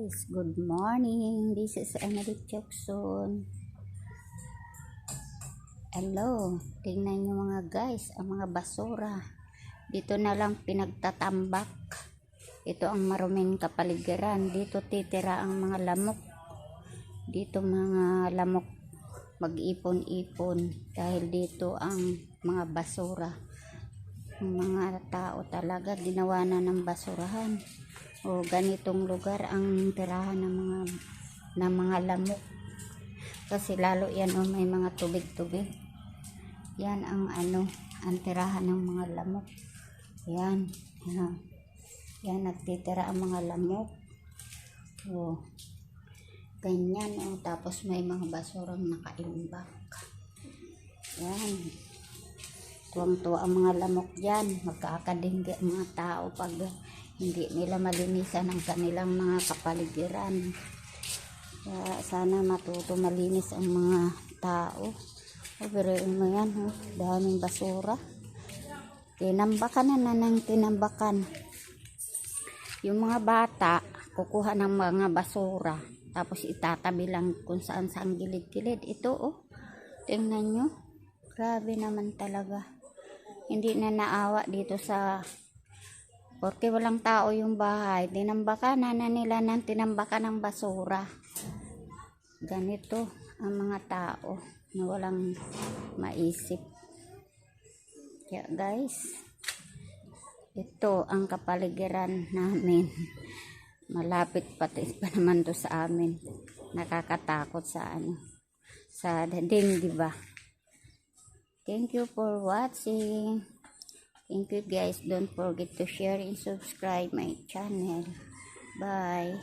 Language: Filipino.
guys, good morning. This is Emily Jackson. Hello, tingnan nyo mga guys, ang mga basura. Dito na lang pinagtatambak. Ito ang maruming kapaligiran. Dito titira ang mga lamok. Dito mga lamok mag-ipon-ipon dahil dito ang mga basura. Ang mga tao talaga ginawa na ng basurahan. O ganitong lugar ang tirahan ng mga lamok. Kasi lalo yan may mga tubig-tubig. Yan ang ang tirahan ng mga lamok. Yan. Yan nagtitira ang mga lamok. O ganyan tapos may mga basurang nakaimbak. Yan. Tuwang-tuwa ang mga lamok dyan. Magkakadinggi ang mga tao pag hindi nila malinisan ang kanilang mga kapaligiran. Kaya sana matuto malinis ang mga tao. Pero mo yan, daming basura. Tinambakan na ng tinambakan. Yung mga bata, kukuha ng mga basura. Tapos itatabi lang kung saan sa gilid-gilid. Ito tingnan nyo. Grabe naman talaga. Hindi na naawa dito sa porque walang tao yung bahay. Tinambakan na nila ng tinambakan ng basura. Ganito ang mga tao na walang maisip. Kaya guys, ito ang kapaligiran namin. Malapit pati pa naman to sa amin. Nakakatakot sa sa dating, di ba? Thank you for watching. Thank you guys. Don't forget to share and subscribe my channel. Bye.